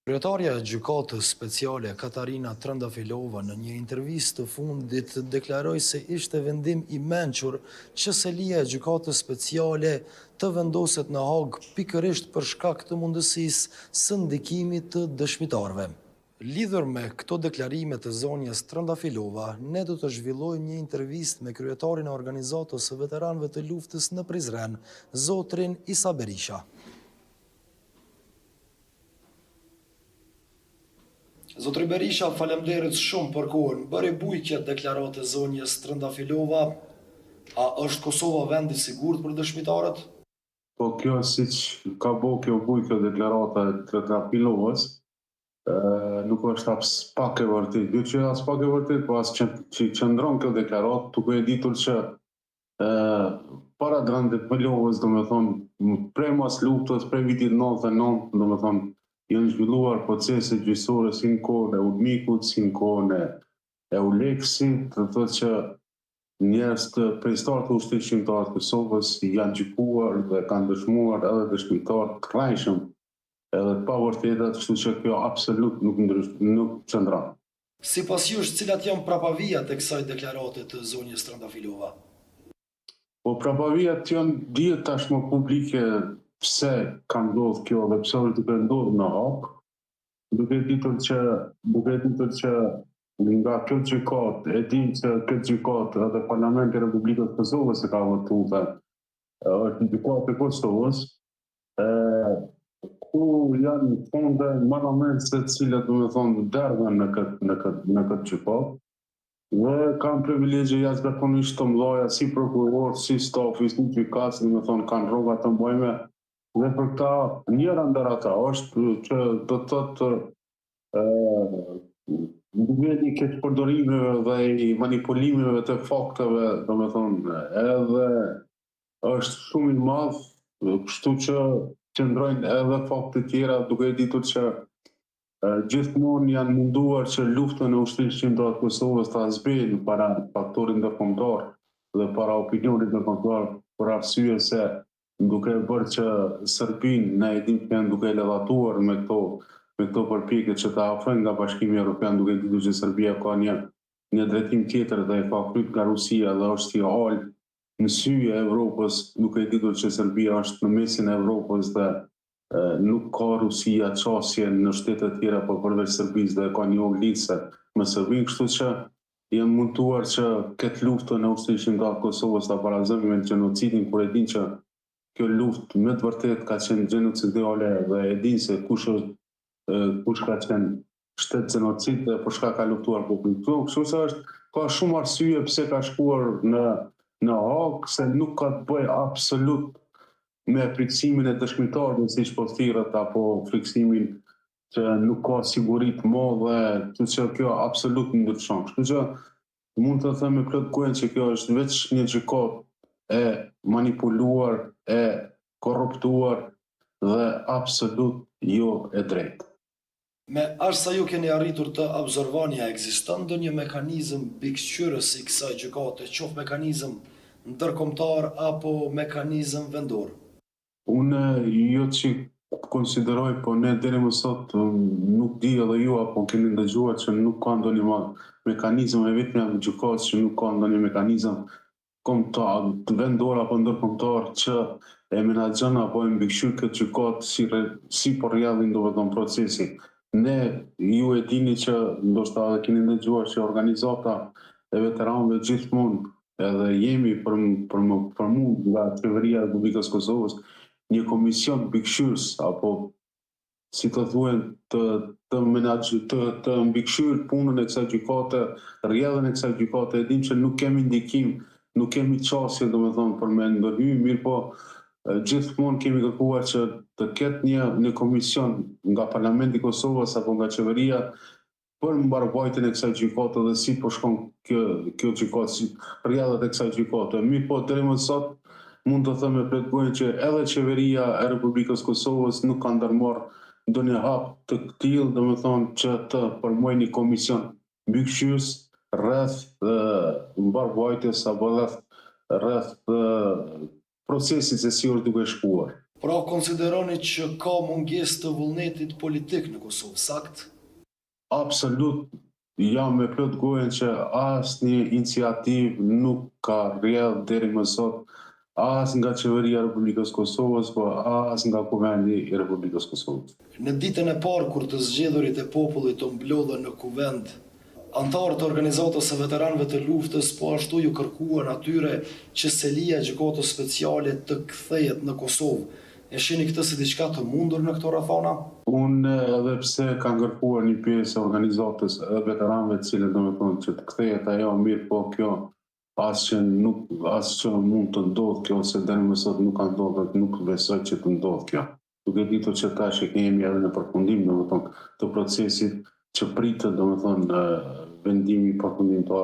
Kryetarja e Gjykatës Speciale Katarina Trëndafilova në një intervistë të fundit deklaroi se ishte vendim i mençur që selia e Gjykatës Speciale të vendoset në Hag pikërisht për shkak të mundësisë së ndikimit të dëshmitarëve. Lidhur me këto deklarime të zonjës Trëndafilova, ne do të zhvillojmë një intervistë me kryetarin e organizatës së veteranëve të luftës në Prizren, zotrin Isa Berisha. Zotri Berisha, falemderit shumë për kohën. Bëri bujqe deklarate zonjës Trëndafilova. A është Kosova vendi sigurt për dëshmitarët? Po kjo siç ka bo kjo bujqe deklarata e Trëndafilovës, nuk është as pak e vërtet. Jo që as pak e vërtet, po as që qëndron kjo deklaratë, duke e ditur që para Trëndafilovës, domethënë, prej mas luftës, prej vitit 99, domethënë, janë zhvilluar procese gjyqësore si në kohën e Udmikut, si në kohën e Uleksit, të thotë që njerëz të pjesëtarë të ushtrisë shqiptare të Kosovës janë gjykuar dhe kanë dëshmuar edhe dëshmitarë të krajshëm, edhe të pavërtetat, kështu që kjo absolut nuk qëndron. Sipas jush, cilat janë prapavijat e kësaj deklarate të zonjës Trëndafilova? Po prapavijat janë dihet tashmë publike pse ka ndodhur kjo dhe pse është duke ndodhur në Hag, duke ditur që nga kjo gjykatë e dim se këtë gjykatë edhe Parlamenti i Republikës së Kosovës e ka votuar, është gjykatë e Kosovës, ku janë fonde se cilat domethënë derdhen në këtë gjykatë. Dhe kanë privilegje jashtëzakonisht të mëdha si prokuror, si stafi, si gjykat, domethënë kanë rroga të mëdha. Dhe për këta njëra ndër ata është që do të thotë niveli i keq përdorimeve dhe i manipulimeve të fakteve, domethënë, edhe është shumë i madh, kështu që qëndrojnë edhe fakte tjera, duke ditur që gjithmonë janë munduar që luftën e ushtrisë shqiptare të Kosovës ta zbejnë para faktorit ndërkombëtar dhe para opinionit ndërkombëtar, për arsye se duke bërë që Serbinë ne e dim që janë duke lëvatuar me këto përpjekje që ta afrojnë nga Bashkimi Evropian, duke ditur që Serbia ka një drejtim tjetër dhe e ka kryt nga Rusia dhe është i al në sy e Evropës, duke ditur që Serbia është në mesin e Evropës dhe nuk ka Rusia qasje në shtetet tjera për përveç Serbisë dhe ka një lidhje me Serbinë, kështu që janë munduar që këtë luftën e ushtrisë shqiptare të Kosovës ta barazojnë me gjenocidin, kur e din që kjo luftë me të vërtet ka qenë gjenocidale dhe e din se kush ka qenë shtet gjenocid dhe për shkak ka luftuar popullin. Kështu që ka shumë arsye pse ka shkuar në Hag, se nuk ka të bëjë absolut me friksimin e dëshmitarëve, siç po thirret, apo friksimin që nuk ka siguri të madhe, kështu që kjo absolut ndryshon. Kështu që mund të them me plot gojë që kjo është veç një gjykatë e manipuluar, e korruptuar dhe absolut jo e drejtë. Me aq sa ju keni arritur të observoni, a ekziston ndonjë mekanizëm pikëqyrës i kësaj gjykate, qoftë mekanizëm ndërkombëtar apo mekanizëm vendor? Unë jo që konsideroj, po ne deri më sot nuk di edhe ju apo keni ndëgjuar që nuk ka ndonjë mekanizëm e vetëm gjykatës që nuk ka ndonjë mekanizëm kombëtar, vendor apo ndërkombëtar që e menaxhon apo e mbikëqyr këtë gjykatë si po rrjedhin domethënë procesi. Ne ju e dini që ndoshta edhe keni ndëgjuar që organizata e veteranëve gjithmonë edhe jemi për nga qeveria e Republikës Kosovës një komision mbikëqyrës apo si të thuhen të mbikëqyr punën e kësaj gjykate, rrjedhjen e kësaj gjykate. E dim që nuk kemi ndikim, nuk kemi qasje domethënë për me ndërhyj, mirë po gjithmonë kemi kërkuar që të ketë një komision nga Parlamenti i Kosovës apo nga qeveria për mbarvajtjen e kësaj gjykate dhe si po shkon kjo gjykatë, si rrjedhat e kësaj gjykate. Mirë po deri më sot mund të them me plot gojë që edhe qeveria e Republikës Kosovës nuk ka ndërmarrë ndonjë hap të tillë, domethënë që të formojë një komision mbikëqyrës rreth mbarvajtjes apo rreth procesit se si është duke shkuar. Pra konsideroni që ka mungesë të vullnetit politik në Kosovë, sakt? Absolut, jam me plot gojen që asnjë iniciativë nuk ka rrjedh deri më sot, as nga qeveria e Republikës Kosovës, po as nga Kuvendi i Republikës Kosovës. Në ditën e parë kur të zgjedhurit e popullit të mblodhen në kuvend, antarët e organizatës së veteranëve të luftës po ashtu ju kërkuan atyre që selia e gjykatës speciale të kthehet në Kosovë. E shihni këtë si diçka të mundur në këto rrethana? Unë edhe pse kam kërkuar një pjesë e organizatës e veteranëve të cilët domethënë që të kthehet ajo mirë, po kjo asgjë mund të ndodhë kjo, se deri më sot nuk ka ndodhur, nuk besoj që të ndodhë kjo. Duke ditur që tash e kemi edhe në përfundim domethënë të procesit që pritet domethënë vendimi përfundimtar.